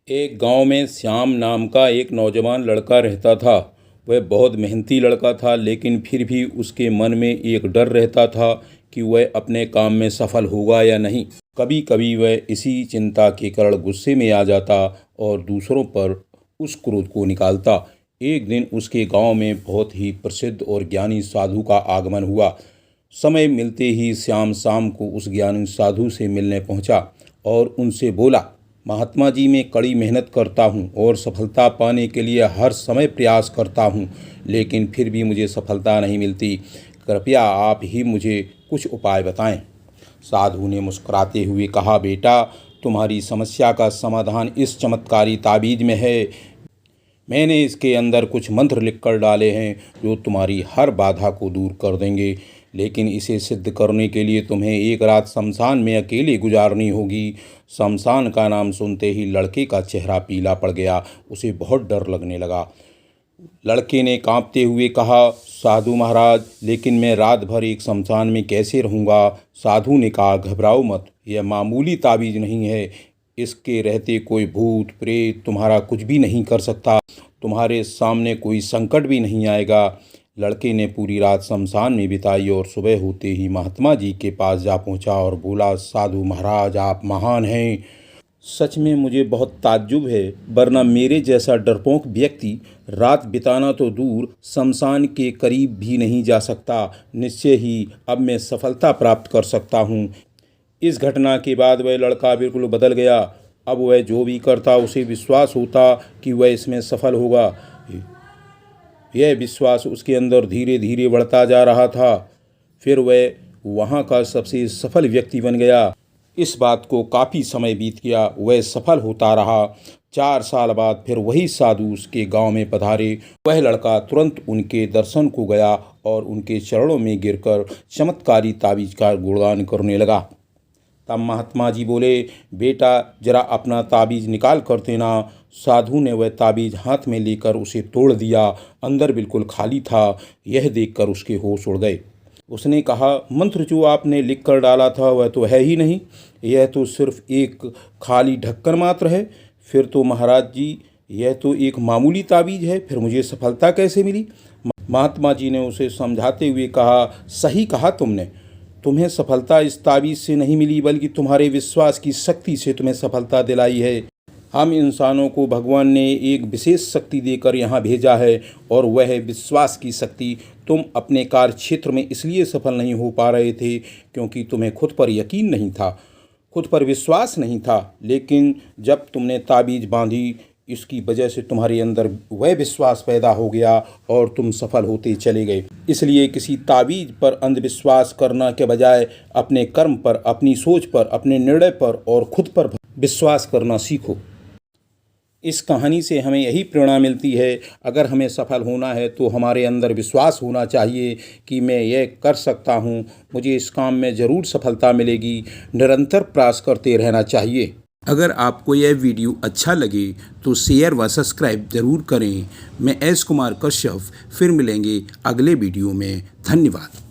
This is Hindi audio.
एक गांव में श्याम नाम का एक नौजवान लड़का रहता था। वह बहुत मेहनती लड़का था, लेकिन फिर भी उसके मन में एक डर रहता था कि वह अपने काम में सफल होगा या नहीं। कभी कभी वह इसी चिंता के कारण गुस्से में आ जाता और दूसरों पर उस क्रोध को निकालता। एक दिन उसके गांव में बहुत ही प्रसिद्ध और ज्ञानी साधु का आगमन हुआ। समय मिलते ही श्याम शाम को उस ज्ञानी साधु से मिलने पहुंचा और उनसे बोला, महात्मा जी, मैं कड़ी मेहनत करता हूँ और सफलता पाने के लिए हर समय प्रयास करता हूँ, लेकिन फिर भी मुझे सफलता नहीं मिलती। कृपया आप ही मुझे कुछ उपाय बताएं। साधु ने मुस्कुराते हुए कहा, बेटा, तुम्हारी समस्या का समाधान इस चमत्कारी ताबीज में है। मैंने इसके अंदर कुछ मंत्र लिख कर डाले हैं जो तुम्हारी हर बाधा को दूर कर देंगे, लेकिन इसे सिद्ध करने के लिए तुम्हें एक रात शमशान में अकेले गुजारनी होगी। शमशान का नाम सुनते ही लड़के का चेहरा पीला पड़ गया। उसे बहुत डर लगने लगा। लड़के ने कांपते हुए कहा, साधु महाराज, लेकिन मैं रात भर एक शमशान में कैसे रहूँगा। साधु ने कहा, घबराओ मत, यह मामूली ताबीज नहीं है। इसके रहते कोई भूत प्रेत तुम्हारा कुछ भी नहीं कर सकता। तुम्हारे सामने कोई संकट भी नहीं आएगा। लड़के ने पूरी रात शमशान में बिताई और सुबह होते ही महात्मा जी के पास जा पहुंचा और बोला, साधु महाराज, आप महान हैं। सच में मुझे बहुत ताज्जुब है, वरना मेरे जैसा डरपोक व्यक्ति रात बिताना तो दूर शमशान के करीब भी नहीं जा सकता। निश्चय ही अब मैं सफलता प्राप्त कर सकता हूँ। इस घटना के बाद वह लड़का बिल्कुल बदल गया। अब वह जो भी करता उसे विश्वास होता कि वह इसमें सफल होगा। यह विश्वास उसके अंदर धीरे धीरे बढ़ता जा रहा था। फिर वह वहाँ का सबसे सफल व्यक्ति बन गया। इस बात को काफ़ी समय बीत गया। वह सफल होता रहा। 4 साल बाद फिर वही साधु उसके गांव में पधारे। वह लड़का तुरंत उनके दर्शन को गया और उनके चरणों में गिरकर चमत्कारी ताबीज का गुणगान करने लगा। तब महात्मा जी बोले, बेटा, जरा अपना ताबीज निकाल कर देना। साधु ने वह ताबीज हाथ में लेकर उसे तोड़ दिया। अंदर बिल्कुल खाली था। यह देखकर उसके होश उड़ गए। उसने कहा, मंत्र जो आपने लिख कर डाला था वह तो है ही नहीं। यह तो सिर्फ एक खाली ढक्कन मात्र है। फिर तो महाराज जी, यह तो एक मामूली ताबीज है। फिर मुझे सफलता कैसे मिली। महात्मा जी ने उसे समझाते हुए कहा, सही कहा तुमने। तुम्हें सफलता इस ताबीज से नहीं मिली, बल्कि तुम्हारे विश्वास की शक्ति से तुम्हें सफलता दिलाई है। हम इंसानों को भगवान ने एक विशेष शक्ति देकर यहाँ भेजा है, और वह है विश्वास की शक्ति। तुम अपने कार्य क्षेत्र में इसलिए सफल नहीं हो पा रहे थे क्योंकि तुम्हें खुद पर यकीन नहीं था, खुद पर विश्वास नहीं था। लेकिन जब तुमने ताबीज बांधी, इसकी वजह से तुम्हारे अंदर वह विश्वास पैदा हो गया और तुम सफल होते चले गए। इसलिए किसी ताबीज पर अंधविश्वास करना के बजाय अपने कर्म पर, अपनी सोच पर, अपने निर्णय पर और खुद पर विश्वास करना सीखो। इस कहानी से हमें यही प्रेरणा मिलती है, अगर हमें सफल होना है तो हमारे अंदर विश्वास होना चाहिए कि मैं ये कर सकता हूँ, मुझे इस काम में ज़रूर सफलता मिलेगी। निरंतर प्रयास करते रहना चाहिए। अगर आपको यह वीडियो अच्छा लगे तो शेयर व सब्सक्राइब ज़रूर करें। मैं एस कुमार कश्यप, फिर मिलेंगे अगले वीडियो में। धन्यवाद।